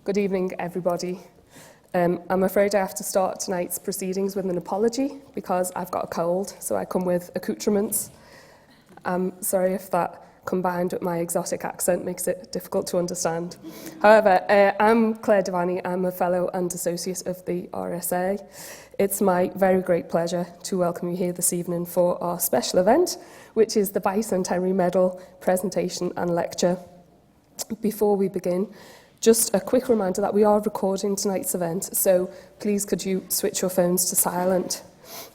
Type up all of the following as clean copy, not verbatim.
Good evening, everybody. I'm afraid I have to start tonight's proceedings with an apology because I've got a cold, so I come with accoutrements. I'm sorry if that, combined with my exotic accent, makes it difficult to understand. However, I'm Claire Devani. I'm a Fellow and Associate of the RSA. It's my very great pleasure to welcome you here this evening for our special event, which is the Bicentennial Medal presentation and lecture. Before we begin, just a quick reminder that we are recording tonight's event, so please could you switch your phones to silent.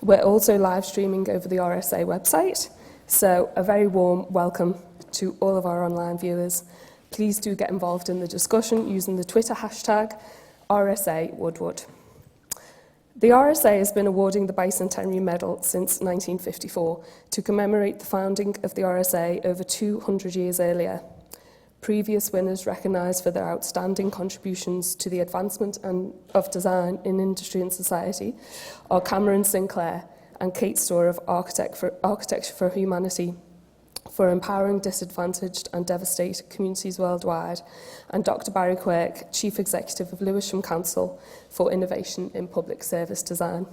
We're also live streaming over the RSA website, so a very warm welcome to all of our online viewers. Please do get involved in the discussion using the Twitter hashtag RSA Woodward. The RSA has been awarding the Bicentennial Medal since 1954 to commemorate the founding of the RSA over 200 years earlier. Previous winners recognised for their outstanding contributions to the advancement of design in industry and society are Cameron Sinclair and Kate Storr of Architecture for Humanity for empowering disadvantaged and devastated communities worldwide, and Dr. Barry Quirk, Chief Executive of Lewisham Council for Innovation in Public Service Design.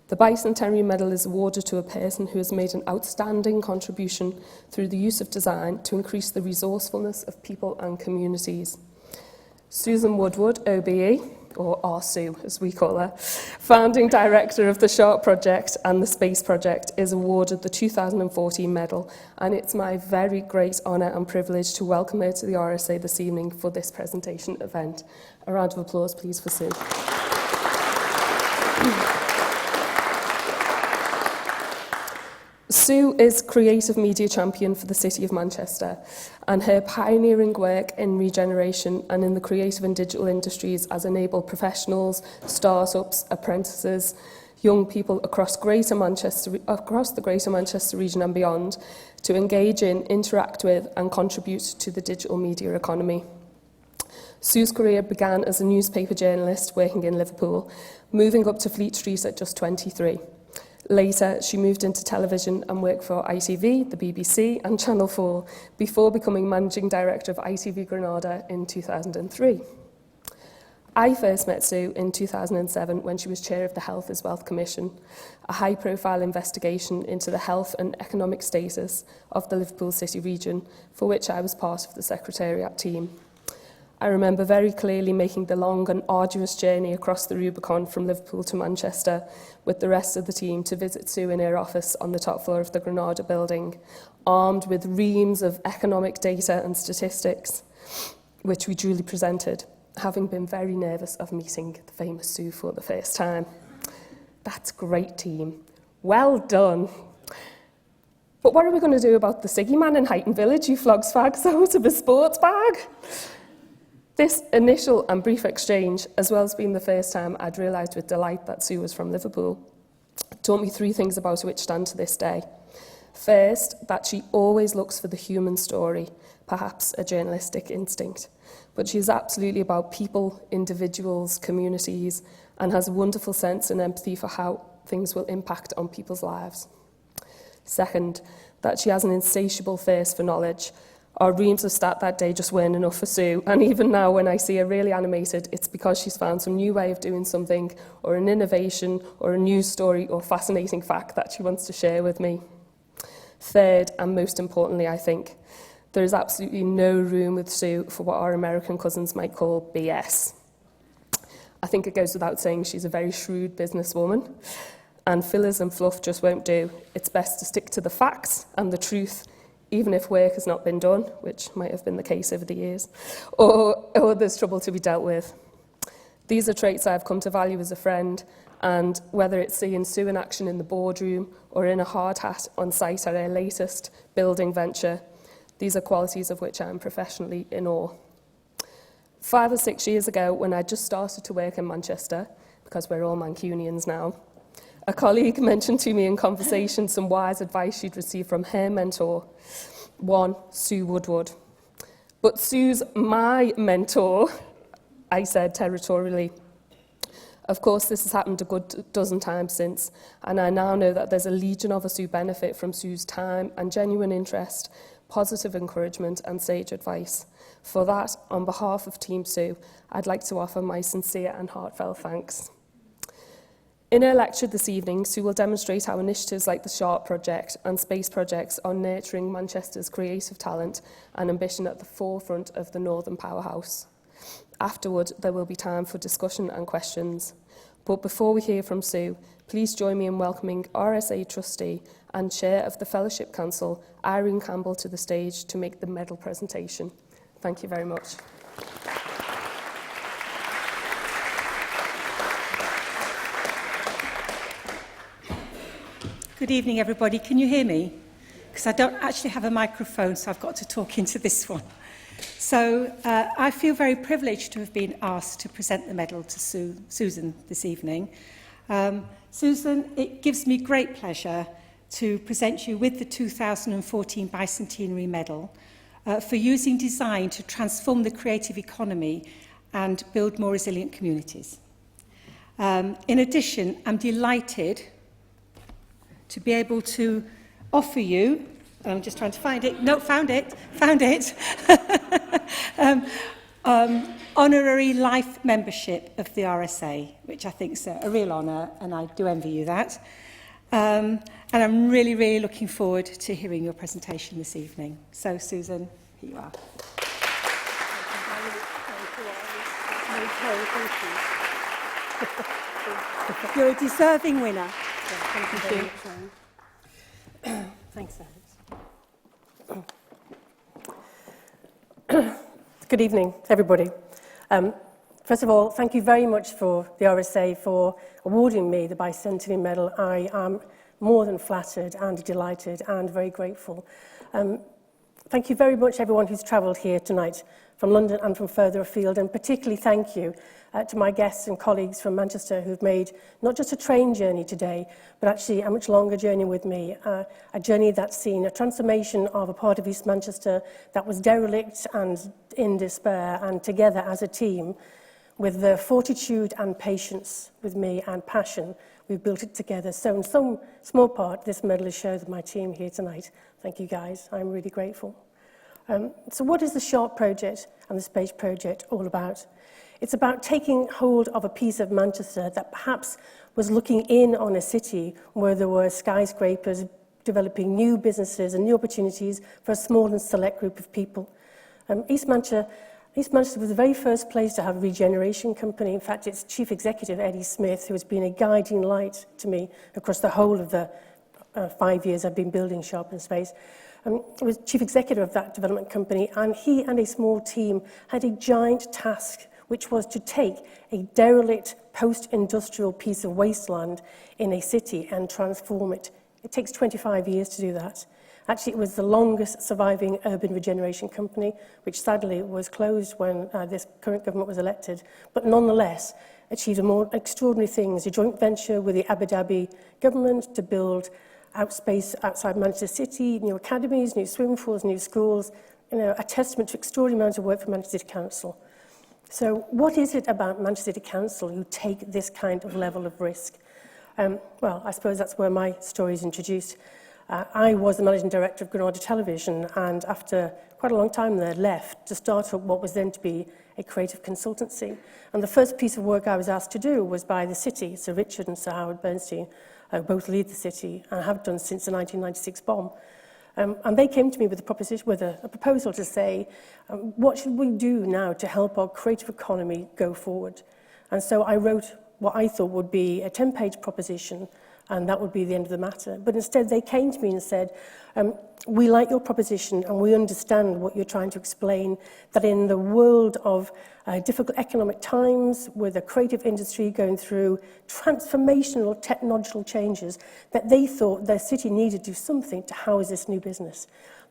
The Bicentennial Medal is awarded to a person who has made an outstanding contribution through the use of design to increase the resourcefulness of people and communities. Susan Woodward OBE, or RSU as we call her, founding director of the SHARP project and the Space project, is awarded the 2014 medal, and it's my very great honour and privilege to welcome her to the RSA this evening for this presentation event. A round of applause please for Sue. Sue is creative media champion for the City of Manchester, and her pioneering work in regeneration and in the creative and digital industries has enabled professionals, startups, apprentices, young people across the Greater Manchester region and beyond to engage in, interact with and contribute to the digital media economy. Sue's career began as a newspaper journalist working in Liverpool, moving up to Fleet Street at just 23. Later, she moved into television and worked for ITV, the BBC and Channel 4 before becoming Managing Director of ITV Granada in 2003. I first met Sue in 2007 when she was Chair of the Health is Wealth Commission, a high-profile investigation into the health and economic status of the Liverpool City region, for which I was part of the Secretariat team. I remember very clearly making the long and arduous journey across the Rubicon from Liverpool to Manchester with the rest of the team to visit Sue in her office on the top floor of the Granada building, armed with reams of economic data and statistics, which we duly presented, having been very nervous of meeting the famous Sue for the first time. That's great, team. Well done. But what are we going to do about the Siggy man in Highton Village who flogs fags out of a sports bag? This initial and brief exchange, as well as being the first time I'd realised with delight that Sue was from Liverpool, taught me three things about her which stand to this day. First, that she always looks for the human story, perhaps a journalistic instinct. But she's absolutely about people, individuals, communities, and has a wonderful sense and empathy for how things will impact on people's lives. Second, that she has an insatiable thirst for knowledge. Our reams of stat that day just weren't enough for Sue, and even now when I see her really animated, it's because she's found some new way of doing something, or an innovation, or a news story, or fascinating fact that she wants to share with me. Third, and most importantly, I think, there is absolutely no room with Sue for what our American cousins might call BS. I think it goes without saying she's a very shrewd businesswoman, and fillers and fluff just won't do. It's best to stick to the facts and the truth, even if work has not been done, which might have been the case over the years, or there's trouble to be dealt with. These are traits I've come to value as a friend, and whether it's seeing Sue in action in the boardroom or in a hard hat on site at our latest building venture, these are qualities of which I'm professionally in awe. 5 or 6 years ago, when I just started to work in Manchester, because we're all Mancunians now, a colleague mentioned to me in conversation some wise advice she'd received from her mentor, one, Sue Woodward. But Sue's my mentor, I said territorially. Of course, this has happened a good dozen times since, and I now know that there's a legion of us who benefit from Sue's time and genuine interest, positive encouragement and sage advice. For that, on behalf of Team Sue, I'd like to offer my sincere and heartfelt thanks. In her lecture this evening, Sue will demonstrate how initiatives like the SHARP project and space projects are nurturing Manchester's creative talent and ambition at the forefront of the Northern Powerhouse. Afterward, there will be time for discussion and questions. But before we hear from Sue, please join me in welcoming RSA trustee and chair of the Fellowship Council, Irene Campbell, to the stage to make the medal presentation. Thank you very much. Good evening, everybody. Can you hear me? Because I don't actually have a microphone, so I've got to talk into this one. So I feel very privileged to have been asked to present the medal to Susan this evening. Susan, it gives me great pleasure to present you with the 2014 Bicentennial Medal for using design to transform the creative economy and build more resilient communities. In addition, I'm delighted to be able to offer you, I'm just trying to find it, no, found it, honorary life membership of the RSA, which I think is a real honour, and I do envy you that. And I'm really, really looking forward to hearing your presentation this evening. So, Susan, here you are. You're a deserving winner. Thank you very much. Thanks, Alex. Good evening, everybody. First of all, thank you very much for the RSA for awarding me the Bicentennial Medal. I am more than flattered and delighted and very grateful. Thank you very much, everyone who's travelled here tonight from London and from further afield, and particularly thank you to my guests and colleagues from Manchester who've made not just a train journey today, but actually a much longer journey with me, a journey that's seen a transformation of a part of East Manchester that was derelict and in despair, and together as a team, with the fortitude and patience with me and passion, we've built it together. So in some small part, this medal is shown with my team here tonight. Thank you, guys. I'm really grateful. So what is the SHARP project and the space project all about? It's about taking hold of a piece of Manchester that perhaps was looking in on a city where there were skyscrapers, developing new businesses and new opportunities for a small and select group of people. East Manchester was the very first place to have a regeneration company. In fact, its chief executive, Eddie Smith, who has been a guiding light to me across the whole of the 5 years I've been building SHARP in space, was chief executive of that development company, and he and a small team had a giant task, which was to take a derelict post-industrial piece of wasteland in a city and transform it. It takes 25 years to do that. Actually, it was the longest surviving urban regeneration company, which sadly was closed when this current government was elected, but nonetheless achieved more extraordinary things. A joint venture with the Abu Dhabi government to build space outside Manchester City, new academies, new swimming pools, new schools, a testament to extraordinary amounts of work from Manchester City Council. So what is it about Manchester City Council who take this kind of level of risk? Well, I suppose that's where my story is introduced. I was the managing director of Granada Television, and after quite a long time there, left to start up what was then to be a creative consultancy. And the first piece of work I was asked to do was by the city, Sir Richard and Sir Howard Bernstein, both lead the city and have done since the 1996 bomb. And they came to me with a proposal to say, what should we do now to help our creative economy go forward? And so I wrote what I thought would be a 10-page proposition, and that would be the end of the matter. But instead, they came to me and said, we like your proposition and we understand what you're trying to explain, that in the world of difficult economic times, with the creative industry going through transformational technological changes, that they thought their city needed to do something to house this new business.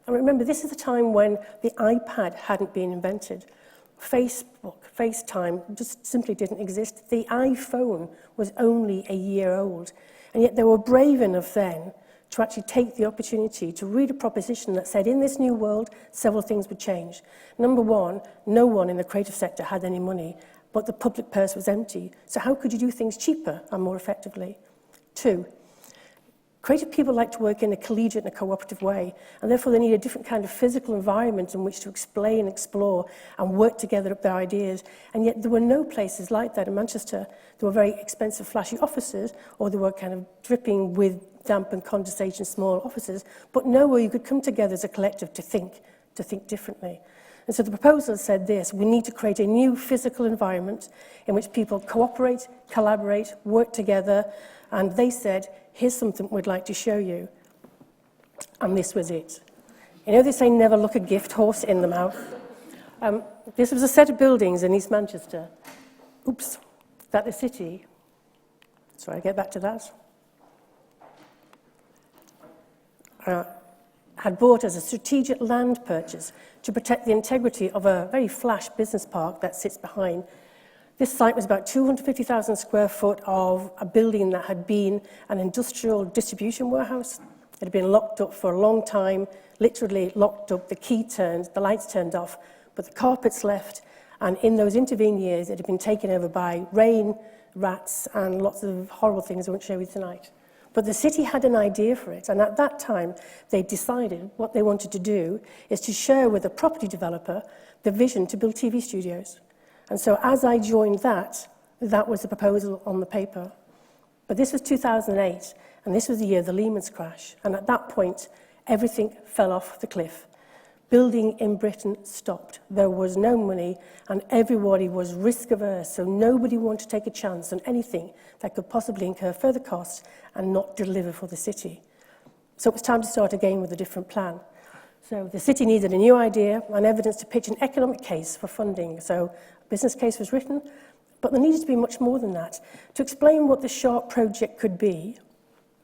And remember, this is a time when the iPad hadn't been invented. Facebook, FaceTime just simply didn't exist. The iPhone was only a year old. And yet they were brave enough then to actually take the opportunity to read a proposition that said in this new world, several things would change. Number one, no one in the creative sector had any money, but the public purse was empty. So how could you do things cheaper and more effectively? Two, Creative people like to work in a collegiate and a cooperative way, and therefore they need a different kind of physical environment in which to explain, explore, and work together up their ideas. And yet there were no places like that in Manchester. There were very expensive, flashy offices, or they were kind of dripping with damp and condensation small offices, but nowhere you could come together as a collective to think differently. And so the proposal said this: we need to create a new physical environment in which people cooperate, collaborate, work together, and they said, here's something we'd like to show you. And this was it. You know, they say never look a gift horse in the mouth. This was a set of buildings in East Manchester. Oops, that the city. Sorry, I'll get back to that. Had bought as a strategic land purchase to protect the integrity of a very flash business park that sits behind. This site was about 250,000 square foot of a building that had been an industrial distribution warehouse. It had been locked up for a long time, literally locked up, the key turned, the lights turned off, but the carpets left, and in those intervening years it had been taken over by rain, rats, and lots of horrible things I won't share with you tonight. But the city had an idea for it, and at that time they decided what they wanted to do is to share with a property developer the vision to build TV studios. And so as I joined that was the proposal on the paper. But this was 2008, and this was the year of the Lehman's crash. And at that point, everything fell off the cliff. Building in Britain stopped. There was no money, and everybody was risk-averse, so nobody wanted to take a chance on anything that could possibly incur further costs and not deliver for the city. So it was time to start again with a different plan. So the city needed a new idea and evidence to pitch an economic case for funding. So a business case was written, but there needed to be much more than that. To explain what the Sharp project could be,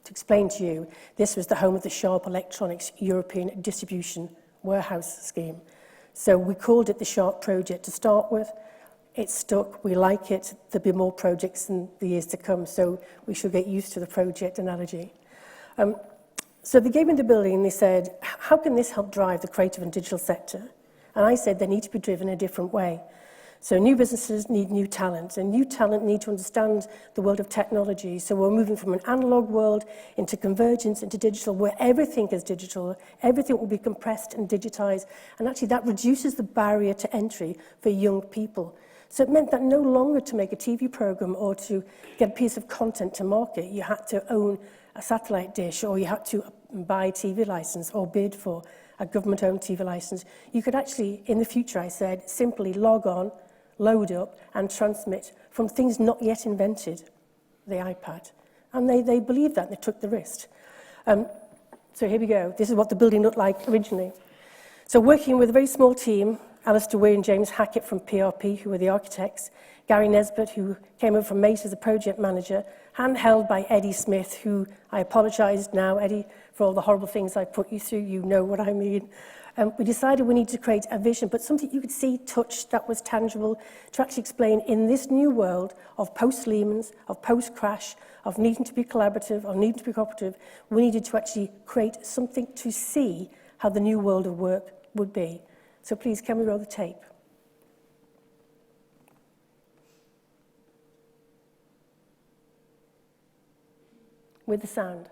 to explain to you, this was the home of the Sharp Electronics European Distribution Warehouse Scheme. So we called it the Sharp project to start with. It stuck, we like it, there'll be more projects in the years to come, so we should get used to the project analogy. So they gave me the building and they said, how can this help drive the creative and digital sector? And I said they need to be driven a different way. So new businesses need new talent, and new talent need to understand the world of technology. So we're moving from an analog world into convergence, into digital, where everything is digital, everything will be compressed and digitized, and actually that reduces the barrier to entry for young people. So it meant that no longer to make a TV program or to get a piece of content to market, you had to own a satellite dish, or you had to buy a TV license or bid for a government-owned TV license. You could actually, in the future, I said, simply log on, load up, and transmit from things not yet invented, the iPad. And they believed that, and they took the risk. So here we go. This is what the building looked like originally. So working with a very small team, Alistair Weir and James Hackett from PRP, who were the architects, Gary Nesbitt, who came over from Mate as a project manager, handheld by Eddie Smith, who I apologise now, Eddie, for all the horrible things I put you through. You know what I mean. We decided we need to create a vision, but something you could see, touch, that was tangible, to actually explain in this new world of post-Lehman's, of post-crash, of needing to be collaborative, of needing to be cooperative, we needed to actually create something to see how the new world of work would be. So please, can we roll the tape? With the sound.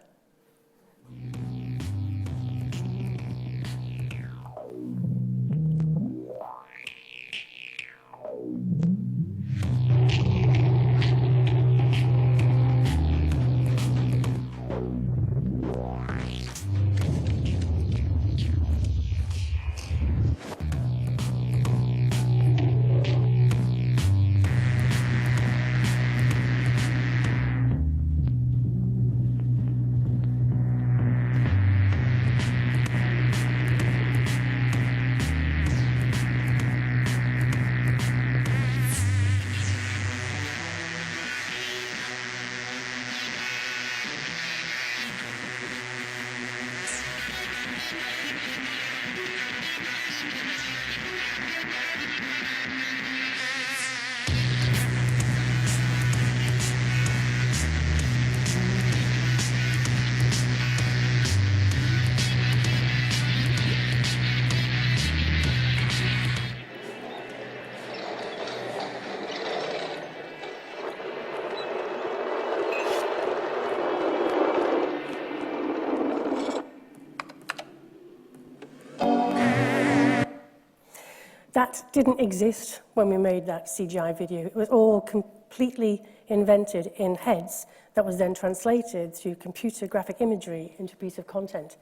That didn't exist when we made that CGI video. It was all completely invented in heads that was then translated through computer graphic imagery into a piece of content.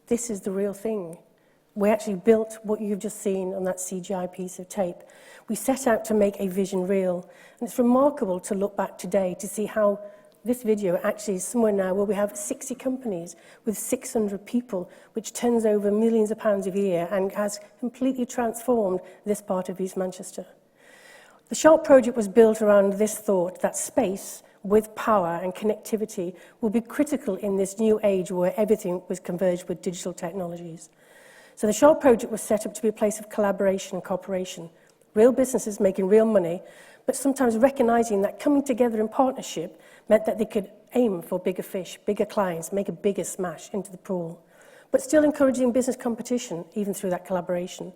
This is the real thing. We actually built what you've just seen on that CGI piece of tape. We set out to make a vision real. And it's remarkable to look back today to see how this video actually is somewhere now where we have 60 companies with 600 people, which turns over millions of pounds a year and has completely transformed this part of East Manchester. The Sharp project was built around this thought that space with power and connectivity will be critical in this new age where everything was converged with digital technologies. So the Sharp project was set up to be a place of collaboration and cooperation, real businesses making real money, but sometimes recognizing that coming together in partnership meant that they could aim for bigger fish, bigger clients, make a bigger smash into the pool, but still encouraging business competition even through that collaboration.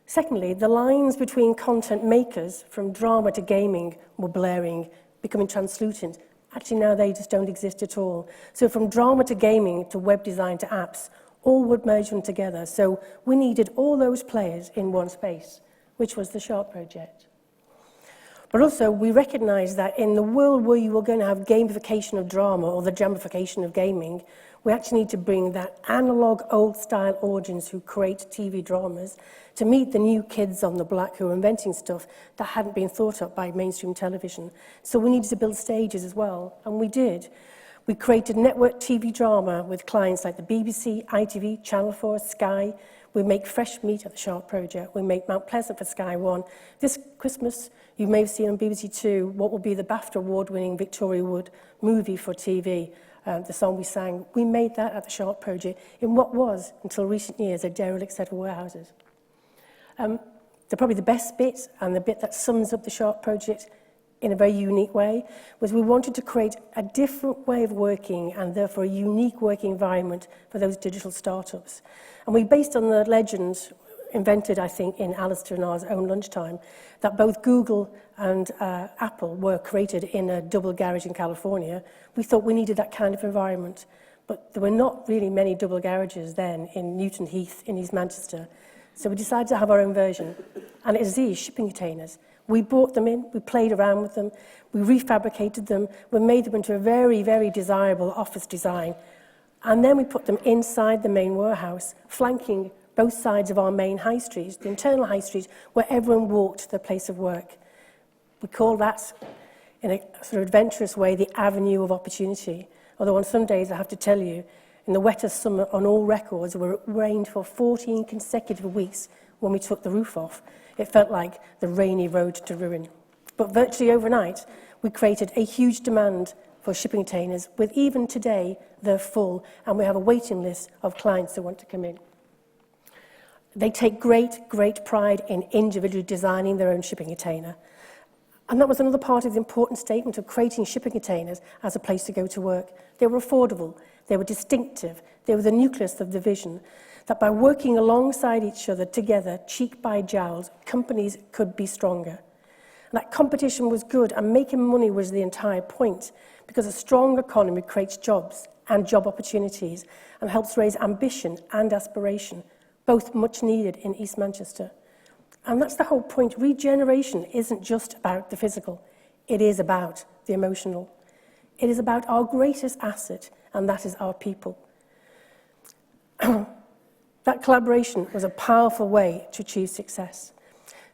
Secondly, the lines between content makers from drama to gaming were blurring, becoming translucent. Actually, now they just don't exist at all. So from drama to gaming to web design to apps, all would merge them together. So we needed all those players in one space, which was the Sharp project. But also, we recognized that in the world where you were going to have gamification of drama or the jamification of gaming, we actually need to bring that analog, old-style audience who create TV dramas to meet the new kids on the block who are inventing stuff that hadn't been thought of by mainstream television. So we needed to build stages as well, and we did. We created network TV drama with clients like the BBC, ITV, Channel 4, Sky. We make fresh meat at the Sharp project. We make Mount Pleasant for Sky One. This Christmas, you may have seen on BBC Two what will be the BAFTA award-winning Victoria Wood movie for TV, the song we sang. We made that at the Sharp project in what was, until recent years, a derelict set of warehouses. Probably the best bit, and the bit that sums up the Sharp project in a very unique way, was we wanted to create a different way of working and therefore a unique working environment for those digital startups. And we based on the legend invented, I think, in Alistair and ours own lunchtime, that both Google and Apple were created in a double garage in California. We thought we needed that kind of environment. But there were not really many double garages then in Newton Heath in East Manchester. So we decided to have our own version. And it is these shipping containers. We brought them in, we played around with them, we refabricated them, we made them into a very, very desirable office design. And then we put them inside the main warehouse, flanking both sides of our main high streets, the internal high street, where everyone walked to their place of work. We call that, in a sort of adventurous way, the avenue of opportunity. Although on some days, I have to tell you, in the wettest summer on all records, where it rained for 14 consecutive weeks when we took the roof off, it felt like the rainy road to ruin. But virtually overnight, we created a huge demand for shipping containers, with even today, they're full, and we have a waiting list of clients who want to come in. They take great, great pride in individually designing their own shipping container. And that was another part of the important statement of creating shipping containers as a place to go to work. They were affordable, they were distinctive, they were the nucleus of the vision, that by working alongside each other together, cheek by jowls, companies could be stronger. And that competition was good, and making money was the entire point, because a strong economy creates jobs and job opportunities and helps raise ambition and aspiration, both much needed in East Manchester. And that's the whole point. Regeneration isn't just about the physical. It is about the emotional. It is about our greatest asset, and that is our people. That collaboration was a powerful way to achieve success.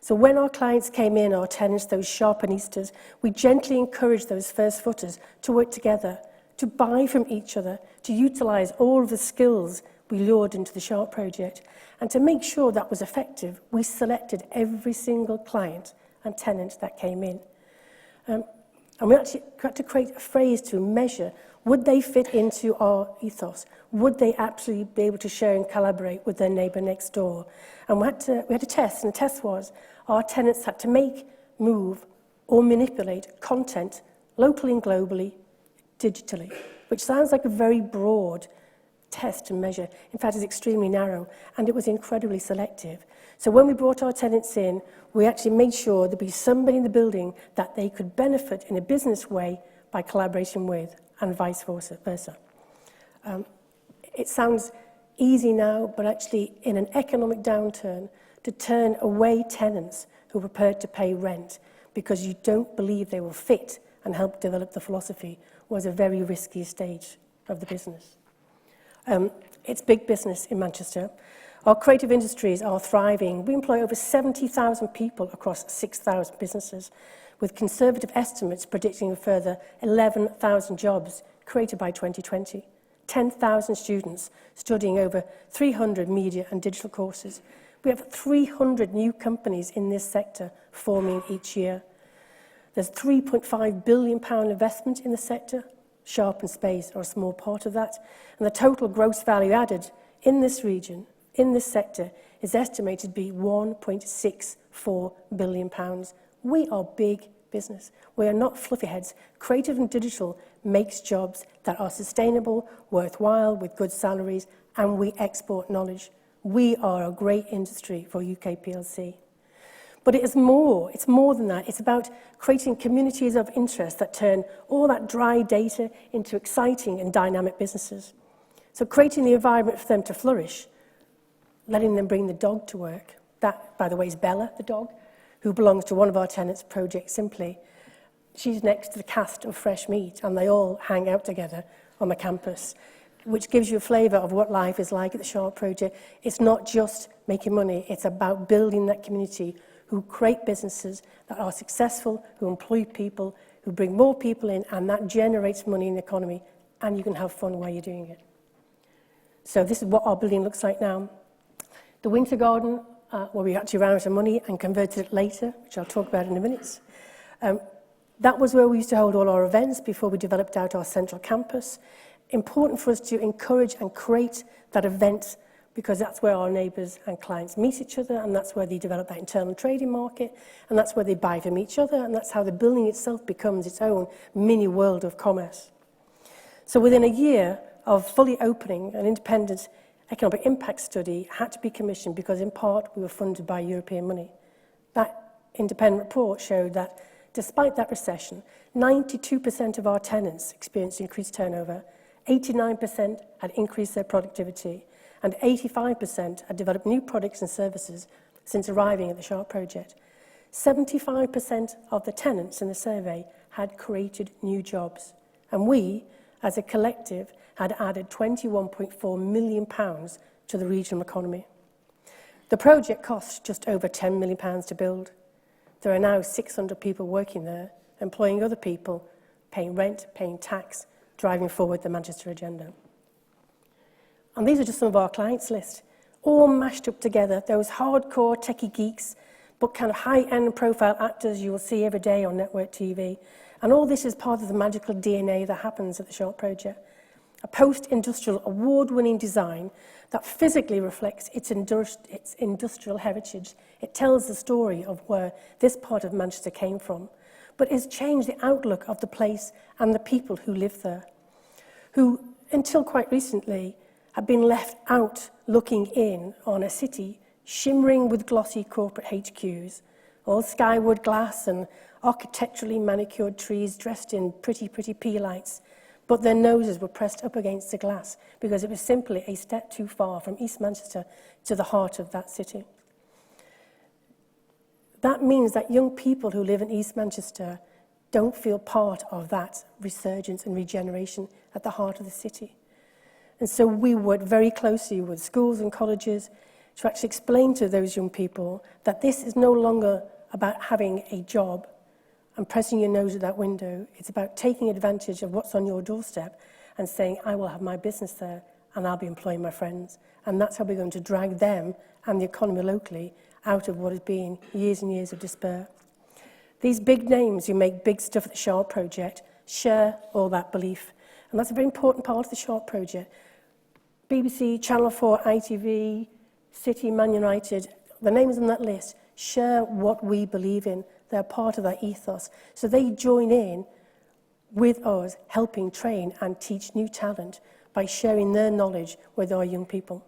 So when our clients came in, our tenants, those sharpenistas, we gently encouraged those first footers to work together, to buy from each other, to utilize all of the skills we lured into the Sharp project. And to make sure that was effective, we selected every single client and tenant that came in. And we actually had to create a phrase to measure, would they fit into our ethos? Would they actually be able to share and collaborate with their neighbour next door? And we had to test, and the test was our tenants had to make, move, or manipulate content locally and globally, digitally, which sounds like a very broad test and measure. In fact, it's extremely narrow, and it was incredibly selective. So when we brought our tenants in, we actually made sure there'd be somebody in the building that they could benefit in a business way by collaboration with, and vice versa. It sounds easy now, but actually in an economic downturn, to turn away tenants who were prepared to pay rent because you don't believe they will fit and help develop the philosophy was a very risky stage of the business. It's big business in Manchester. Our creative industries are thriving. We employ over 70,000 people across 6,000 businesses, with conservative estimates predicting a further 11,000 jobs created by 2020. 10,000 students studying over 300 media and digital courses. We have 300 new companies in this sector forming each year. There's £3.5 billion investment in the sector. Sharp and Space are a small part of that. And the total gross value added in this region, in this sector, is estimated to be £1.64 billion. We are big business. We are not fluffy heads. Creative and digital makes jobs that are sustainable, worthwhile, with good salaries, and we export knowledge. We are a great industry for UK PLC. But it is more. It's more than that. It's about creating communities of interest that turn all that dry data into exciting and dynamic businesses. So creating the environment for them to flourish, letting them bring the dog to work. That, by the way, is Bella, the dog, who belongs to one of our tenants, Project Simply. She's next to the cast of Fresh Meat, and they all hang out together on the campus, which gives you a flavour of what life is like at the Sharp Project. It's not just making money, it's about building that community who create businesses that are successful, who employ people, who bring more people in, and that generates money in the economy, and you can have fun while you're doing it. So this is what our building looks like now. The Winter Garden, where we actually ran out of money and converted it later, which I'll talk about in a minute. That was where we used to hold all our events before we developed out our central campus. Important for us to encourage and create that event because that's where our neighbours and clients meet each other, and that's where they develop that internal trading market, and that's where they buy from each other, and that's how the building itself becomes its own mini world of commerce. So within a year of fully opening, an independent economic impact study had to be commissioned because in part we were funded by European money. That independent report showed that despite that recession, 92% of our tenants experienced increased turnover, 89% had increased their productivity, and 85% had developed new products and services since arriving at the Sharp Project. 75% of the tenants in the survey had created new jobs, and we, as a collective, had added £21.4 million to the regional economy. The project cost just over £10 million to build. There are now 600 people working there, employing other people, paying rent, paying tax, driving forward the Manchester agenda. And these are just some of our clients' list, all mashed up together, those hardcore techie geeks, but kind of high-end profile actors you will see every day on network TV. And all this is part of the magical DNA that happens at the Sharp Project. A post-industrial, award-winning design that physically reflects its industrial heritage. It tells the story of where this part of Manchester came from, but it's changed the outlook of the place and the people who live there, who, until quite recently, had been left out looking in on a city shimmering with glossy corporate HQs, all skyward glass and architecturally manicured trees dressed in pretty pea lights, but their noses were pressed up against the glass because it was simply a step too far from East Manchester to the heart of that city. That means that young people who live in East Manchester don't feel part of that resurgence and regeneration at the heart of the city. And so we work very closely with schools and colleges to actually explain to those young people that this is no longer about having a job and pressing your nose at that window. It's about taking advantage of what's on your doorstep and saying, I will have my business there and I'll be employing my friends. And that's how we're going to drag them and the economy locally out of what has been years and years of despair. These big names who make big stuff at the Sharp Project share all that belief. And that's a very important part of the Sharp Project. BBC, Channel 4, ITV, City, Man United, the names on that list share what we believe in. They're part of that ethos. So they join in with us, helping train and teach new talent by sharing their knowledge with our young people.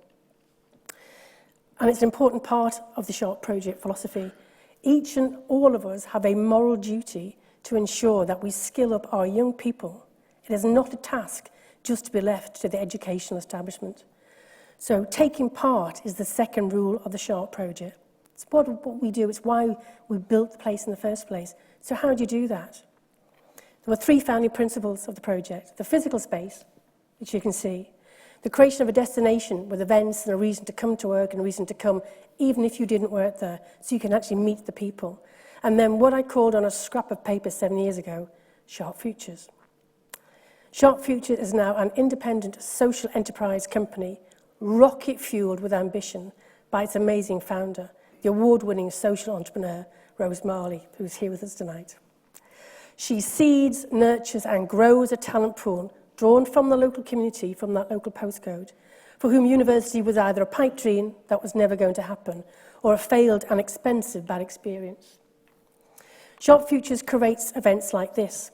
And it's an important part of the Sharp Project philosophy. Each and all of us have a moral duty to ensure that we skill up our young people. It is not a task just to be left to the educational establishment. So taking part is the second rule of the Sharp Project. It's part of what we do. It's why we built the place in the first place. So how do you do that? There were 3 founding principles of the project. The physical space, which you can see. The creation of a destination with events and a reason to come to work and a reason to come, even if you didn't work there, so you can actually meet the people. And then what I called on a scrap of paper 7 years ago, Sharp Futures. Sharp Futures is now an independent social enterprise company, rocket-fueled with ambition by its amazing founder, the award-winning social entrepreneur, Rose Marley, who's here with us tonight. She seeds, nurtures and grows a talent pool drawn from the local community, from that local postcode, for whom university was either a pipe dream that was never going to happen or a failed and expensive bad experience. Sharp Futures curates events like this,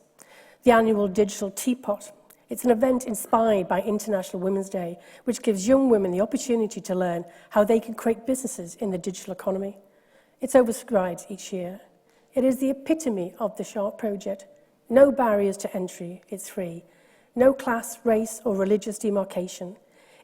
the annual Digital Teapot. It's an event inspired by International Women's Day, which gives young women the opportunity to learn how they can create businesses in the digital economy. It's oversubscribed each year. It is the epitome of the Sharp project. No barriers to entry, it's free. No class, race or religious demarcation.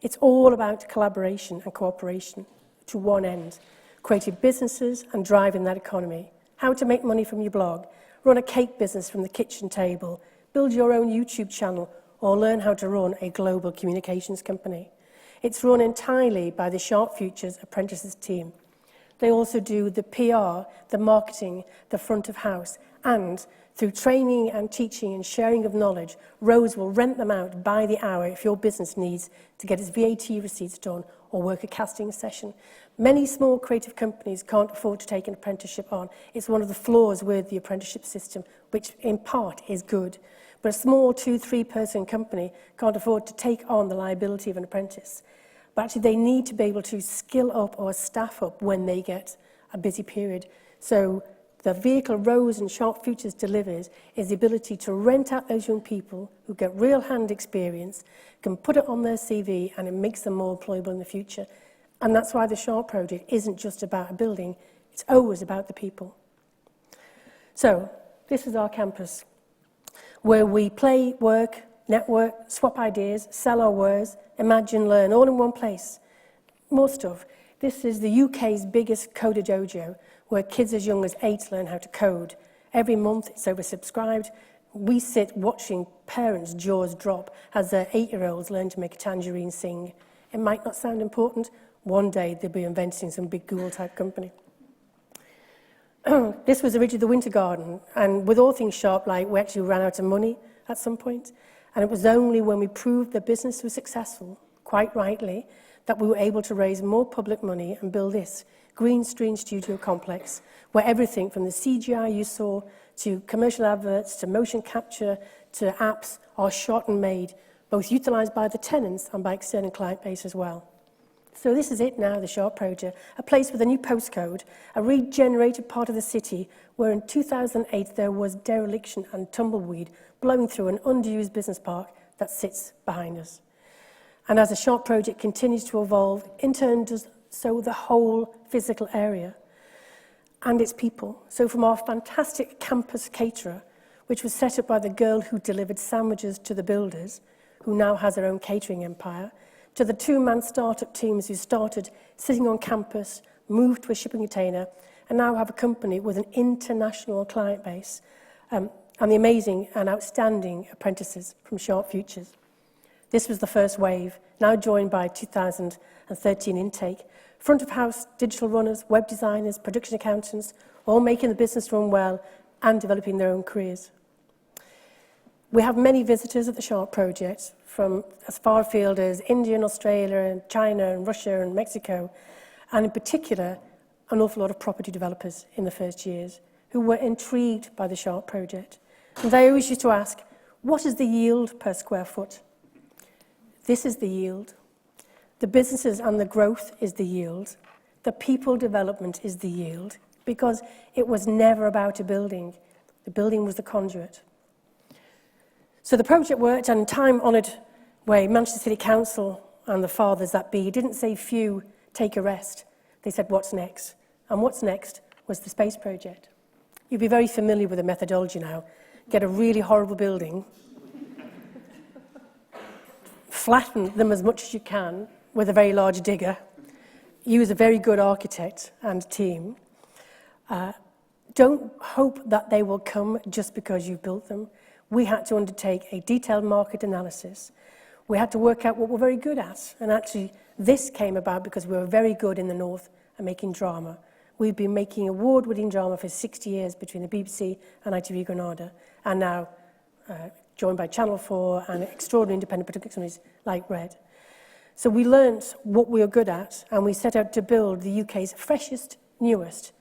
It's all about collaboration and cooperation to one end, creating businesses and driving that economy. How to make money from your blog, run a cake business from the kitchen table, build your own YouTube channel, or learn how to run a global communications company. It's run entirely by the Sharp Futures apprentices team. They also do the PR, the marketing, the front of house, and through training and teaching and sharing of knowledge, Rose will rent them out by the hour if your business needs to get its VAT receipts done or work a casting session. Many small creative companies can't afford to take an apprenticeship on. It's one of the flaws with the apprenticeship system, which in part is good. But a small 2-3 person company can't afford to take on the liability of an apprentice. But actually they need to be able to skill up or staff up when they get a busy period. So the vehicle Rose and Sharp Futures delivers is the ability to rent out those young people who get real hand experience, can put it on their CV, and it makes them more employable in the future. And that's why the Sharp project isn't just about a building, it's always about the people. So this is our campus, where we play, work, network, swap ideas, sell our wares, imagine, learn, all in one place. More stuff. This is the UK's biggest coder dojo, where kids as young as 8 learn how to code. Every month it's oversubscribed. We sit watching parents' jaws drop as their 8-year-olds learn to make a tangerine sing. It might not sound important. One day they'll be inventing some big Google-type company. This was originally the Winter Garden, and with all things Sharp, like, we actually ran out of money at some point, and it was only when we proved the business was successful, quite rightly, that we were able to raise more public money and build this green screen studio complex, where everything from the CGI you saw to commercial adverts to motion capture to apps are shot and made, both utilised by the tenants and by external client base as well. So this is it now, the Sharp project, a place with a new postcode, a regenerated part of the city where in 2008 there was dereliction and tumbleweed blowing through an underused business park that sits behind us. And as the Sharp project continues to evolve, in turn does so the whole physical area and its people. So from our fantastic campus caterer, which was set up by the girl who delivered sandwiches to the builders, who now has her own catering empire, to the 2-man startup teams who started sitting on campus, moved to a shipping container, and now have a company with an international client base, and the amazing and outstanding apprentices from Sharp Futures. This was the first wave, now joined by 2013 intake. Front of house, digital runners, web designers, production accountants, all making the business run well and developing their own careers. We have many visitors at the Sharp project, from as far afield as India and Australia and China and Russia and Mexico, and in particular, an awful lot of property developers in the first years who were intrigued by the Sharp project. And they always used to ask, what is the yield per square foot? This is the yield. The businesses and the growth is the yield. The people development is the yield, because it was never about a building. The building was the conduit. So the project worked, and in time-honoured way, Manchester City Council and the fathers that be didn't say, "Phew, take a rest." They said, "What's next?" And what's next was the space project. You'll be very familiar with the methodology now. Get a really horrible building, flatten them as much as you can with a very large digger. you as a very good architect and team, don't hope that they will come just because you've built them. We had to undertake a detailed market analysis. We had to work out what we're very good at. And actually, this came about because we were very good in the North at making drama. We've been making award-winning drama for 60 years between the BBC and ITV Granada, and now joined by Channel 4 and extraordinary independent production companies like Red. So we learnt what we were good at, and we set out to build the UK's freshest, newest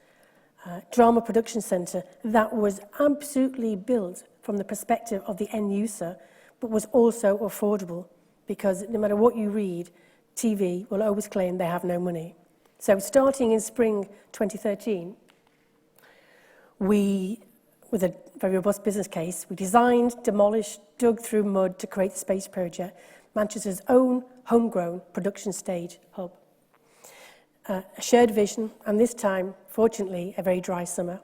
drama production centre that was absolutely built from the perspective of the end user, but was also affordable, because no matter what you read, TV will always claim they have no money. So starting in spring 2013, with a very robust business case, we designed, demolished, dug through mud to create the Space Project, Manchester's own homegrown production stage hub. A shared vision, and this time, fortunately, a very dry summer.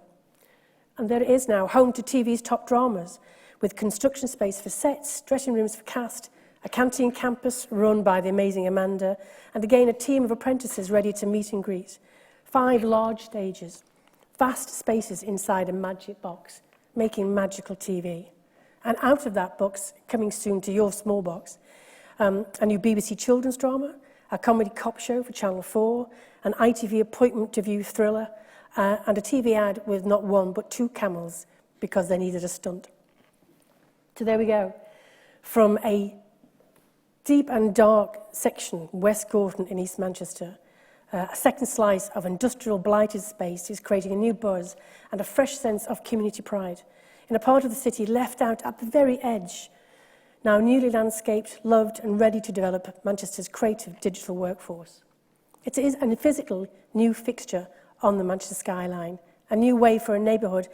And there it is now, home to TV's top dramas, with construction space for sets, dressing rooms for cast, a canteen campus run by the amazing Amanda, and again a team of apprentices ready to meet and greet. 5 large stages, vast spaces inside a magic box, making magical TV. And out of that box, coming soon to your small box, a new BBC children's drama, a comedy cop show for Channel 4, an ITV appointment to view thriller, and a TV ad with not 1 but 2 camels because they needed a stunt. So there we go. From a deep and dark section, West Gorton in East Manchester, a second slice of industrial blighted space is creating a new buzz and a fresh sense of community pride in a part of the city left out at the very edge, now newly landscaped, loved and ready to develop Manchester's creative digital workforce. It is a physical new fixture on the Manchester skyline, a new way for a neighbourhood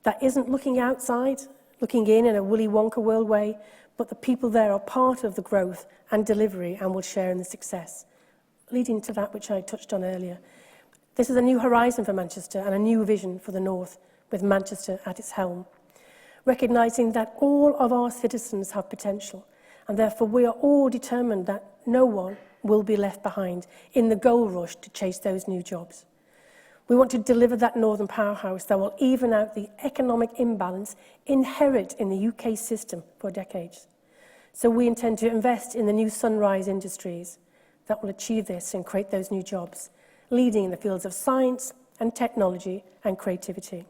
that isn't looking outside, looking in a Willy Wonka world way, but the people there are part of the growth and delivery and will share in the success, leading to that which I touched on earlier. This is a new horizon for Manchester and a new vision for the North, with Manchester at its helm, recognising that all of our citizens have potential, and therefore we are all determined that no one will be left behind in the gold rush to chase those new jobs. We want to deliver that Northern Powerhouse that will even out the economic imbalance inherent in the UK system for decades. So we intend to invest in the new sunrise industries that will achieve this and create those new jobs, leading in the fields of science and technology and creativity.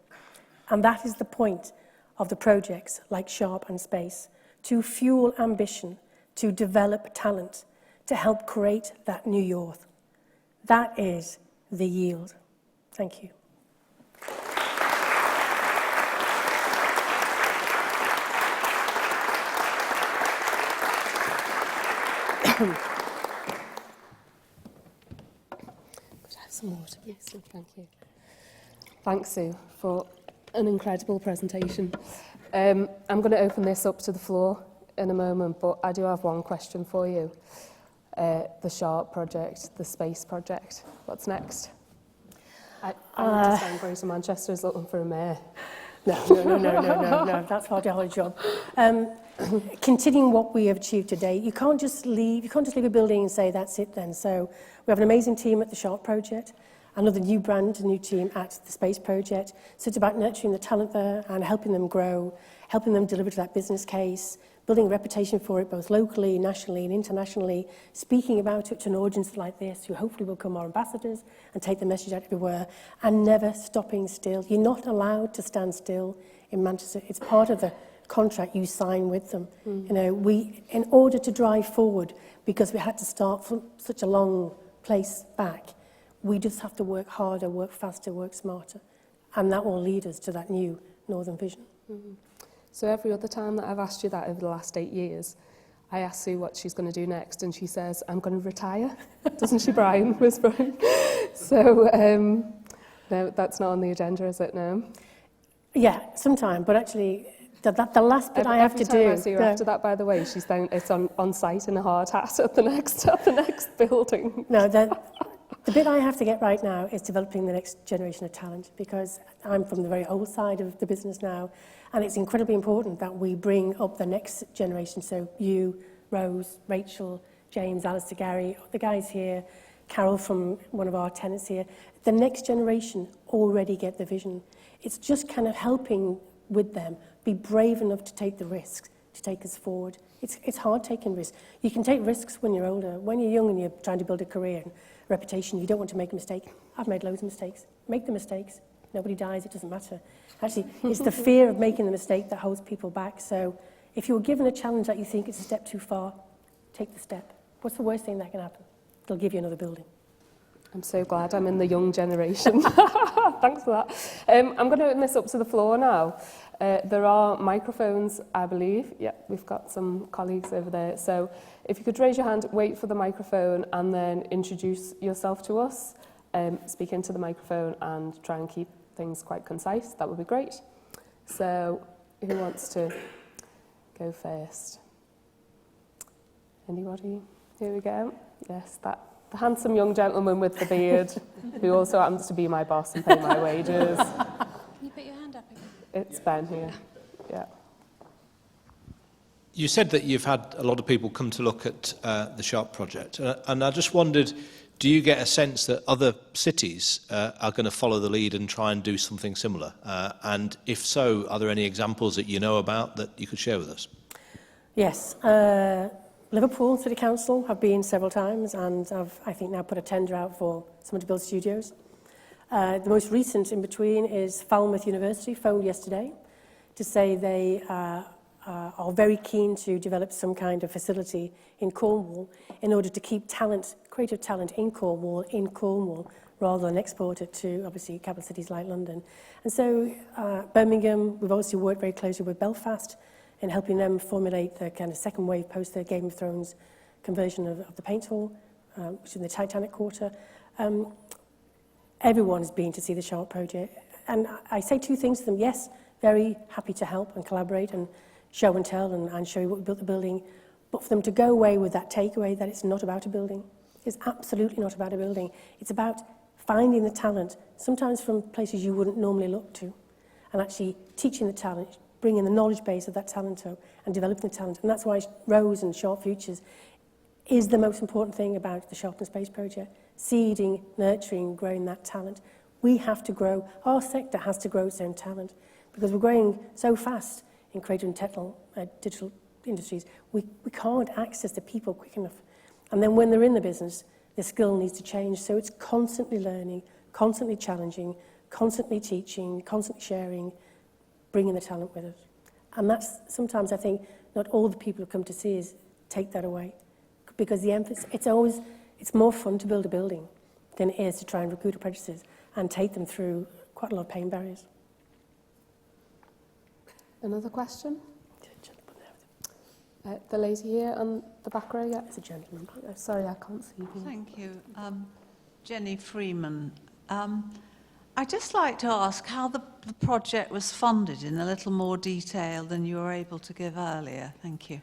And that is the point of the projects like Sharp and Space, to fuel ambition, to develop talent, to help create that new York. That is the yield. Thank you. Could I have some water, please? Thank you. Thanks, Sue, for an incredible presentation. I'm going to open this up to the floor in a moment, but I do have one question for you. The Sharp project, the Space project, what's next? I understand Greater Manchester is looking for a mayor. No, that's part of our job. Continuing what we have achieved today, you can't just leave a building and say that's it then. So we have an amazing team at the Sharp project, another new brand, a new team at the Space project. So it's about nurturing the talent there and helping them grow, helping them deliver to that business case, building a reputation for it both locally, nationally and internationally, speaking about it to an audience like this who hopefully will become our ambassadors and take the message out everywhere, and never stopping still. You're not allowed to stand still in Manchester. It's part of the contract you sign with them. You know, in order to drive forward, because we had to start from such a long place back, we just have to work harder, work faster, work smarter, and that will lead us to that new Northern vision. So every other time that I've asked you that over the last 8 years, I ask Sue what she's going to do next, and she says, I'm going to retire. Doesn't she, Brian? Whispering. So, no, that's not on the agenda, is it, now? Yeah, sometime, but actually, the last bit I have to do... Every time I see her after that, by the way, she's down, it's on site in a hard hat at the next building. No, the bit I have to get right now is developing the next generation of talent, because I'm from the very old side of the business now, and it's incredibly important that we bring up the next generation. So you, Rose, Rachel, James, Alistair, Gary, the guys here, Carol from one of our tenants here, the next generation already get the vision. It's just kind of helping with them be brave enough to take the risks, to take us forward. It's hard taking risks. You can take risks when you're older. When you're young and you're trying to build a career and reputation, you don't want to make a mistake. I've made loads of mistakes. Make the mistakes. Nobody dies, it doesn't matter. Actually, it's the fear of making the mistake that holds people back. So if you're given a challenge that you think is a step too far, take the step. What's the worst thing that can happen? They'll give you another building. I'm so glad I'm in the young generation. Thanks for that. I'm going to open this up to the floor now. There are microphones, I believe. Yeah, we've got some colleagues over there. So if you could raise your hand, wait for the microphone, and then introduce yourself to us, speak into the microphone, and try and keep things quite concise. That would be great. So who wants to go first? Anybody? Here we go. Yes, the handsome young gentleman with the beard, who also happens to be my boss and pay my wages. Can you put your hand up again? It's Ben here. Yeah. You said that you've had a lot of people come to look at the Sharp project, and I just wondered, do you get a sense that other cities are going to follow the lead and try and do something similar? And if so, are there any examples that you know about that you could share with us? Yes. Liverpool City Council have been several times, and have, I think, now put a tender out for someone to build studios. The most recent in between is Falmouth University, phoned yesterday to say they are very keen to develop some kind of facility in Cornwall in order to keep talent, creative talent in Cornwall, rather than export it to, obviously, capital cities like London. And so Birmingham, we've obviously worked very closely with Belfast in helping them formulate the kind of second wave post the Game of Thrones conversion of the Paint Hall, which is in the Titanic Quarter. Everyone has been to see the Sharp project. And I say two things to them. Yes, very happy to help and collaborate and show and tell and show you what we built the building. But for them to go away with that takeaway that it's not about a building. It's absolutely not about a building. It's about finding the talent, sometimes from places you wouldn't normally look to, and actually teaching the talent, bringing the knowledge base of that talent up and developing the talent. And that's why Rose and Sharp Futures is the most important thing about the Sharp and Space project. Seeding, nurturing, growing that talent. We have to grow, our sector has to grow its own talent because we're growing so fast in creative and digital industries. We can't access the people quick enough. And then when they're in the business, the skill needs to change. So it's constantly learning, constantly challenging, constantly teaching, constantly sharing, bringing the talent with us. And that's sometimes, I think, not all the people who come to see us take that away. Because the emphasis, it's more fun to build a building than it is to try and recruit apprentices and take them through quite a lot of pain barriers. Another question? The lady here on the back row, yeah. It's a gentleman. Sorry, I can't see you. Thank you. Jenny Freeman. I'd just like to ask how the project was funded in a little more detail than you were able to give earlier. Thank you.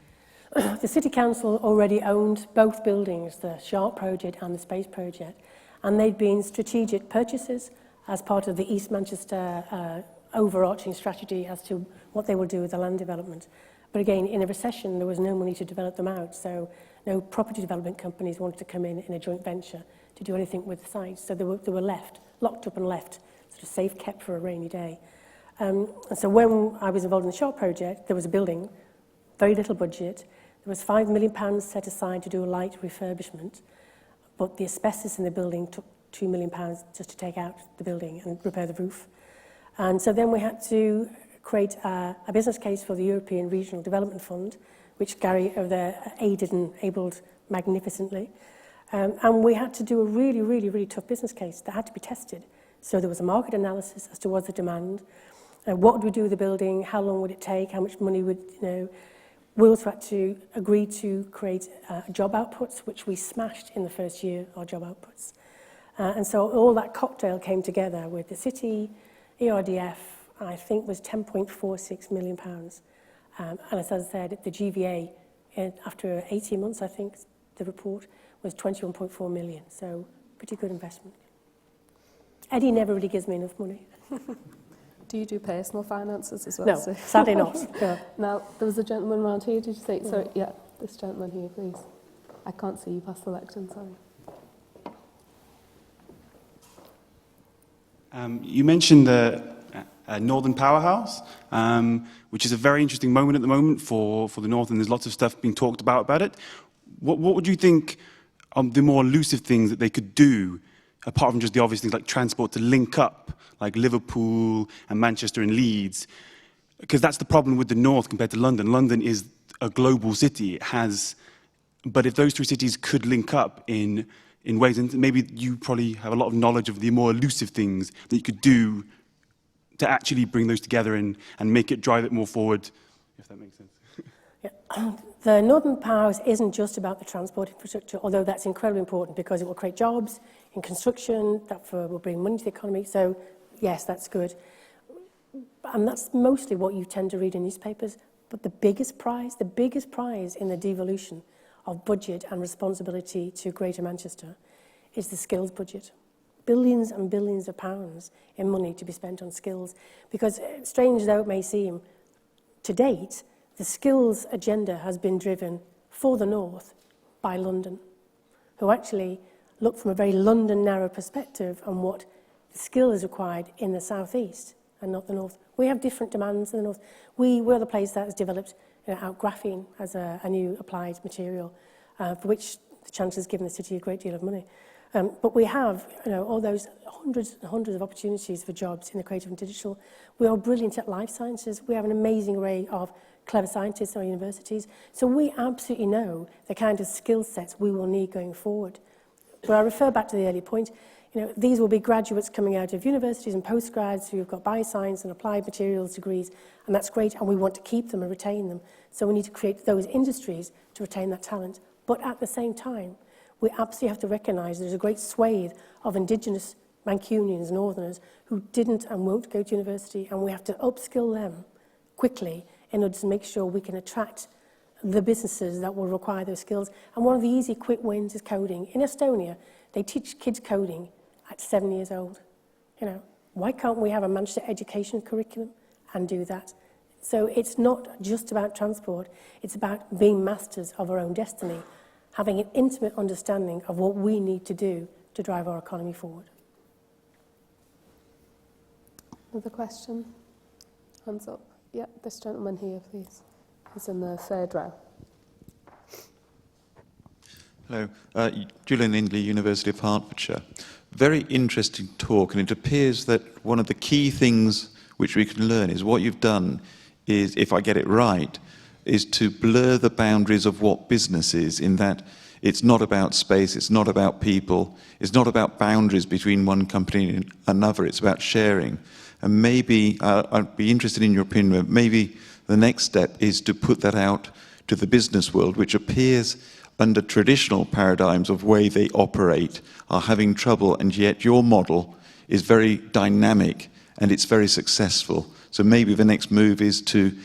The City Council already owned both buildings, the Sharp project and the Space project, and they'd been strategic purchases as part of the East Manchester overarching strategy as to what they will do with the land development. But again, in a recession, there was no money to develop them out, so no property development companies wanted to come in a joint venture to do anything with the sites. So they were left, locked up and left, sort of safe kept for a rainy day. And so when I was involved in the Sharp project, there was a building, very little budget. There was £5 million set aside to do a light refurbishment, but the asbestos in the building took £2 million just to take out the building and repair the roof. And so then we had to create a business case for the European Regional Development Fund, which Gary over there aided and abled magnificently. And we had to do a really, really, really tough business case that had to be tested. So there was a market analysis as to what's the demand, what would we do with the building, how long would it take, how much money would, We also had to agree to create job outputs, which we smashed in the first year, our job outputs. And so all that cocktail came together with the city, ERDF, I think was £10.46 million. And as I said, the GVA, after 18 months, I think, the report was 21.4 million. So pretty good investment. Eddie never really gives me enough money. Do you do personal finances as well? No, So? sadly not. No. Now, there was a gentleman around here, did you say? Sorry, yeah, this gentleman here, please. I can't see you past the lectern, sorry. You mentioned the Northern Powerhouse, which is a very interesting moment at the moment for the North, and there's lots of stuff being talked about it. What would you think are the more elusive things that they could do, apart from just the obvious things like transport, to link up, like Liverpool and Manchester and Leeds? Because that's the problem with the North compared to London. London is a global city. It has, but if those three cities could link up in ways, and maybe you probably have a lot of knowledge of the more elusive things that you could do to actually bring those together and make it drive it more forward, if that makes sense. Yeah. The Northern Powerhouse isn't just about the transport infrastructure, although that's incredibly important because it will create jobs in construction, that will bring money to the economy. So, yes, that's good. And that's mostly what you tend to read in newspapers. But the biggest prize in the devolution of budget and responsibility to Greater Manchester is the skills budget. Billions and billions of pounds in money to be spent on skills. Because, strange though it may seem, to date, the skills agenda has been driven for the North by London, who actually look from a very London narrow perspective on what the skill is required in the South East and not the North. We have different demands in the North. We're the place that has developed out graphene as a new applied material, for which the Chancellor's given the city a great deal of money. But we have all those hundreds and hundreds of opportunities for jobs in the creative and digital. We are brilliant at life sciences. We have an amazing array of clever scientists in our universities. So we absolutely know the kind of skill sets we will need going forward. But I refer back to the earlier point, these will be graduates coming out of universities and postgrads who've got bioscience and applied materials degrees, and that's great, and we want to keep them and retain them. So we need to create those industries to retain that talent. But at the same time, we absolutely have to recognise there's a great swathe of Indigenous Mancunians, Northerners, who didn't and won't go to university, and we have to upskill them quickly in order to make sure we can attract the businesses that will require those skills. And one of the easy, quick wins is coding. In Estonia, they teach kids coding at 7 years old. Why can't we have a Manchester education curriculum and do that? So it's not just about transport, it's about being masters of our own destiny, having an intimate understanding of what we need to do to drive our economy forward. Another question? Hands up. Yeah, this gentleman here, please. He's in the third row. Hello, Julian Lindley, University of Hertfordshire. Very interesting talk, and it appears that one of the key things which we can learn is what you've done is, if I get it right, is to blur the boundaries of what business is, in that it's not about space, it's not about people, it's not about boundaries between one company and another, it's about sharing. And maybe, I'd be interested in your opinion, but maybe the next step is to put that out to the business world, which appears under traditional paradigms of way they operate are having trouble, and yet your model is very dynamic and it's very successful. So maybe the next move is to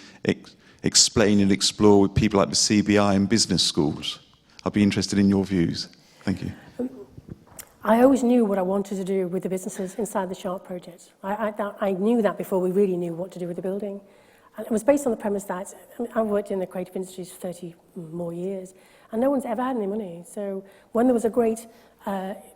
explain and explore with people like the CBI and business schools. I'd be interested in your views. Thank you. I always knew what I wanted to do with the businesses inside the Sharp project. I knew that before we really knew what to do with the building. And it was based on the premise that I've worked in the creative industries for 30 more years, and no one's ever had any money. So when there was a great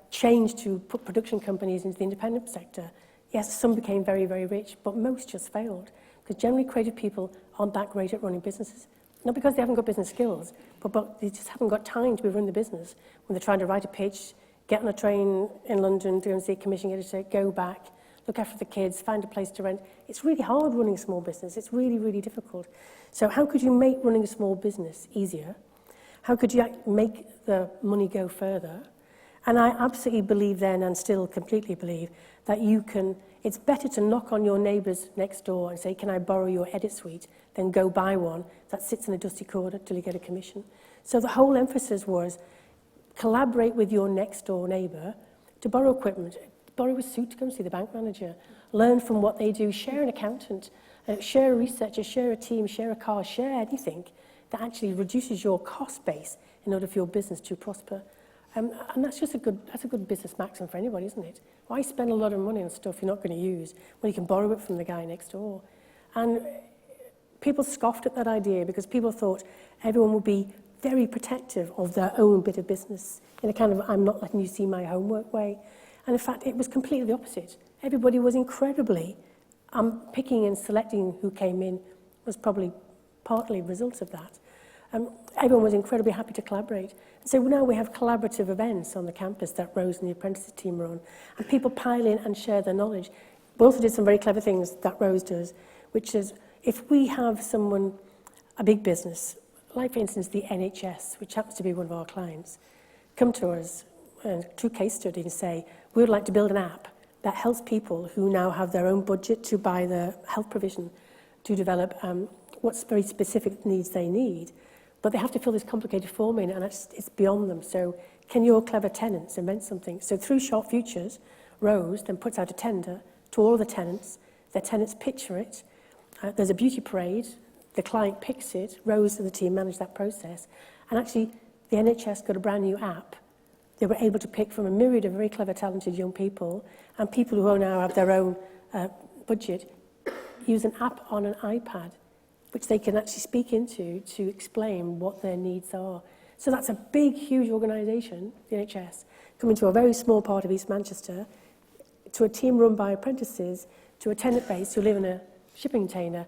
change to put production companies into the independent sector, yes, some became very, very rich, but most just failed. Because generally creative people aren't that great at running businesses. Not because they haven't got business skills, but they just haven't got time to be running the business when they're trying to write a pitch, get on a train in London, go and see a commissioning editor, go back, look after the kids, find a place to rent. It's really hard running a small business. It's really, really difficult. So how could you make running a small business easier? How could you make the money go further? And I absolutely believe then, and still completely believe, that it's better to knock on your neighbours next door and say, can I borrow your edit suite, than go buy one that sits in a dusty corner till you get a commission. So the whole emphasis was collaborate with your next door neighbour to borrow equipment, borrow a suit to go and see the bank manager, learn from what they do, share an accountant, share a researcher, share a team, share a car, share anything that actually reduces your cost base in order for your business to prosper. And that's a good business maxim for anybody, isn't it? Why spend a lot of money on stuff you're not going to use when you can borrow it from the guy next door? And people scoffed at that idea because people thought everyone would be very protective of their own bit of business in a kind of I'm not letting you see my homework way. And in fact, it was completely the opposite. Everybody was incredibly picking and selecting who came in was probably partly a result of that. Everyone was incredibly happy to collaborate. And so now we have collaborative events on the campus that Rose and the apprentices team are on, and people pile in and share their knowledge. We also did some very clever things that Rose does, which is if we have someone, a big business, like for instance the NHS, which happens to be one of our clients, come to us through case study and say, we would like to build an app that helps people who now have their own budget to buy the health provision to develop what very specific needs they need. But they have to fill this complicated form in, and it's beyond them. So can your clever tenants invent something? So through Sharp Futures, Rose then puts out a tender to all of the tenants. Their tenants picture it. There's a beauty parade. The client picks it. Rose and the team manage that process. And actually, the NHS got a brand new app. They were able to pick from a myriad of very clever, talented young people, and people who now have their own budget, use an app on an iPad, which they can actually speak into to explain what their needs are. So that's a big, huge organisation, the NHS, coming to a very small part of East Manchester, to a team run by apprentices, to a tenant base who live in a shipping container,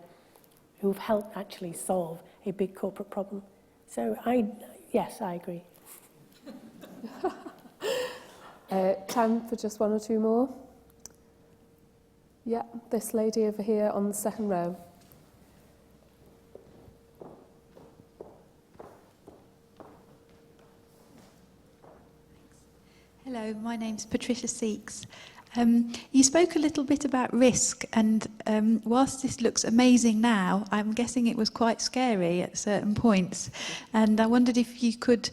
who've helped actually solve a big corporate problem. So yes, I agree. Time for just one or two more. Yeah, this lady over here on the second row. Hello, my name's Patricia Seeks. You spoke a little bit about risk, and whilst this looks amazing now, I'm guessing it was quite scary at certain points. And I wondered if you could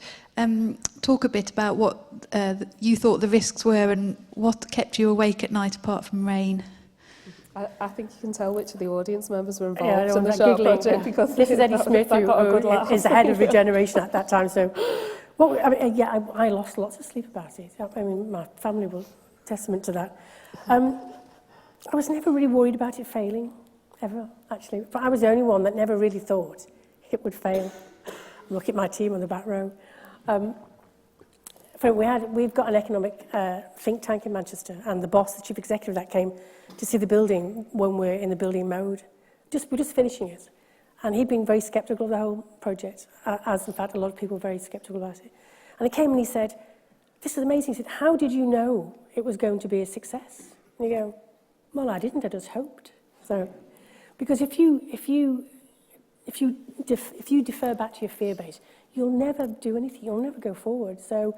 talk a bit about what you thought the risks were and what kept you awake at night apart from rain. I think you can tell which of the audience members were involved in the Sharp project, because this is Eddie Smith, who is the head of regeneration at that time. So, I lost lots of sleep about it. I mean, my family will testament to that. I was never really worried about it failing, ever, actually. But I was the only one that never really thought it would fail. Look at my team on the back row. We've got an economic think tank in Manchester, and the boss, the chief executive, that came to see the building when we're in the building mode. We're just finishing it. And he'd been very sceptical of the whole project, as in fact a lot of people were very sceptical about it. And he came and he said, "This is amazing." He said, "How did you know it was going to be a success?" And you go, "Well, I didn't. I just hoped." So, because if you defer back to your fear base, you'll never do anything. You'll never go forward. So,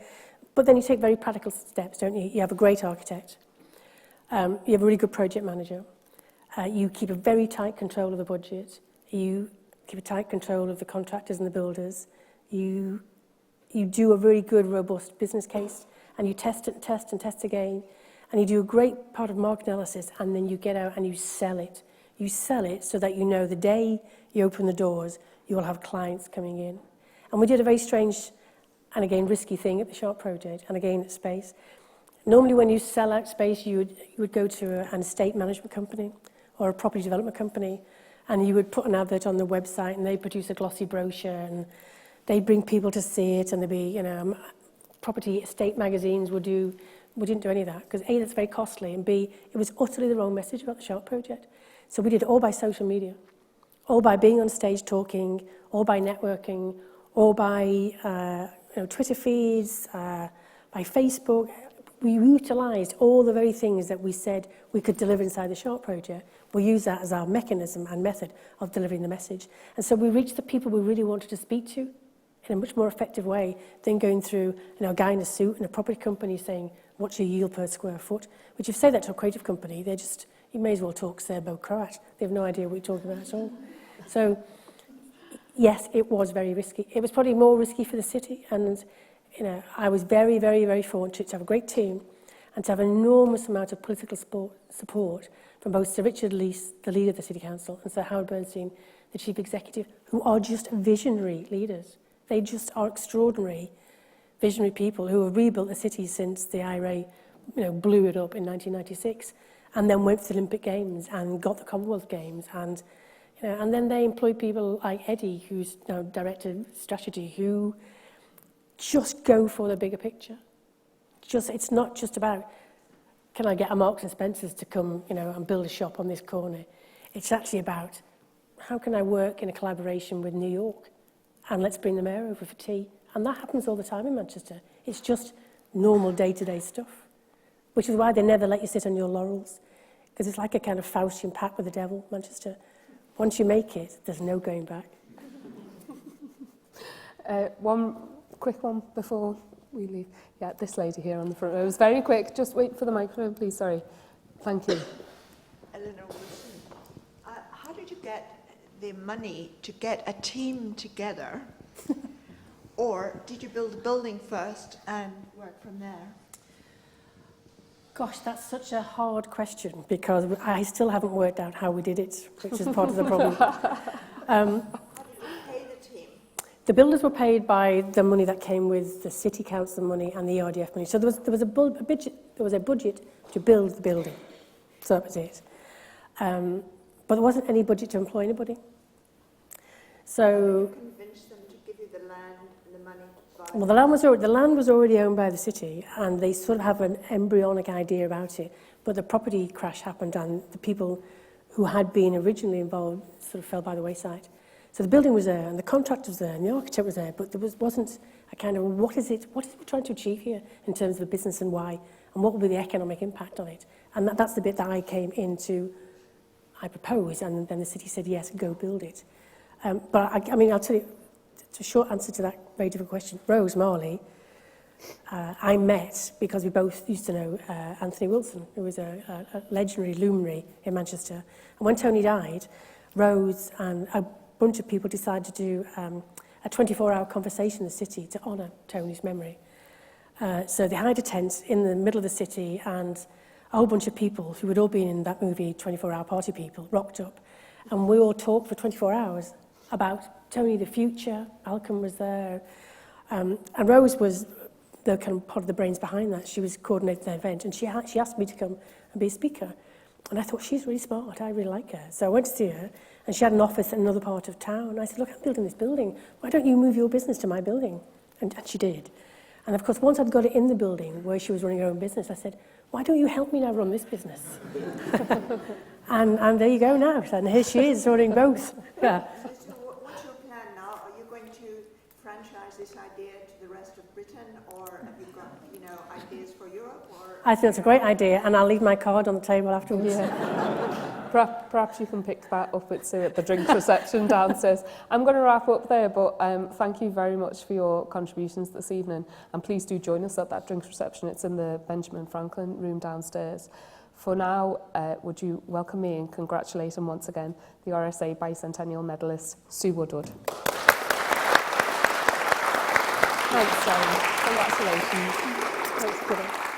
but then you take very practical steps, don't you? You have a great architect. You have a really good project manager. You keep a very tight control of the budget. You keep a tight control of the contractors and the builders. You do a very good, robust business case, and you test it and test and test again. And you do a great part of market analysis, and then you get out and you sell it. You sell it so that you know the day you open the doors, you will have clients coming in. And we did a very strange and, again, risky thing at the Sharp project, and again at Space. Normally when you sell out space, you would go to an estate management company or a property development company, and you would put an advert on the website, and they produce a glossy brochure, and they bring people to see it, and there'd be, property estate magazines we didn't do any of that, because A, that's very costly, and B, it was utterly the wrong message about the Sharp project. So we did it all by social media, all by being on stage talking, all by networking, all by Twitter feeds, by Facebook. We utilised all the very things that we said we could deliver inside the Sharp project. We use that as our mechanism and method of delivering the message. And so we reached the people we really wanted to speak to in a much more effective way than going through a guy in a suit in a property company saying, "What's your yield per square foot?" Which if you say that to a creative company, you may as well talk Serbo-Croat. They have no idea what you're talking about at all. So, yes, it was very risky. It was probably more risky for the city, and I was very, very, very fortunate to have a great team and to have an enormous amount of political support from both Sir Richard Leese, the leader of the City Council, and Sir Howard Bernstein, the Chief Executive, who are just visionary leaders. They just are extraordinary visionary people who have rebuilt the city since the IRA blew it up in 1996, and then went to the Olympic Games and got the Commonwealth Games, and then they employed people like Eddie, who's now Director of Strategy, who just go for the bigger picture. It's not just about can I get a Marks and Spencer's to come, and build a shop on this corner? It's actually about how can I work in a collaboration with New York, and let's bring the mayor over for tea. And that happens all the time in Manchester. It's just normal day-to-day stuff, which is why they never let you sit on your laurels, because it's like a kind of Faustian pact with the devil, Manchester. Once you make it, there's no going back. One quick one before we leave. Yeah, this lady here on the front row. It was very quick. Just wait for the microphone, please. Sorry. Thank you. Eleanor Wilson, how did you get the money to get a team together? Or did you build a building first and work from there? Gosh, that's such a hard question, because I still haven't worked out how we did it, which is part of the problem. How did you pay the team? The builders were paid by the money that came with the city council money and the ERDF money. So there was a budget to build the building. So that was it. But there wasn't any budget to employ anybody. So How did you convince them to give you the land and the money? well, the land was already owned by the city, and they sort of have an embryonic idea about it. But the property crash happened, and the people who had been originally involved sort of fell by the wayside. So the building was there, and the contractor was there, and the architect was there, but there wasn't a kind of, what is it we're trying to achieve here in terms of the business and why, and what will be the economic impact on it? And that's the bit that I came into, I proposed, and then the city said, yes, go build it. But I mean, I'll tell you, a short answer to that very difficult question. Rose Marley, I met because we both used to know Anthony Wilson, who was a legendary luminary in Manchester. And when Tony died, Rose and a bunch of people decided to do a 24-hour conversation in the city to honour Tony's memory. So they hired a tent in the middle of the city, and a whole bunch of people who had all been in that movie, 24-Hour Party People, rocked up. And we all talked for 24 hours about Tony, the future. Malcolm was there. And Rose was the kind of part of the brains behind that. She was coordinating the event, and she asked me to come and be a speaker. And I thought, she's really smart. I really like her. So I went to see her, and she had an office in another part of town. And I said, look, I'm building this building. Why don't you move your business to my building? And she did. And of course, once I'd got it in the building where she was running her own business, I said, why don't you help me now run this business? and there you go now. And here she is running both. Yeah. So what's your plan now? Are you going to franchise this idea to the rest of Britain, or have you got, ideas for Europe? Or I think it's a great idea, and I'll leave my card on the table afterwards. Yeah. Perhaps you can pick that up at the drinks reception downstairs. I'm going to wrap up there, but thank you very much for your contributions this evening, and please do join us at that drinks reception. It's in the Benjamin Franklin room downstairs. For now, would you welcome me and congratulate him once again, the RSA Bicentennial Medalist, Sue Woodward. Thanks, Darren. Congratulations. Thanks, Peter.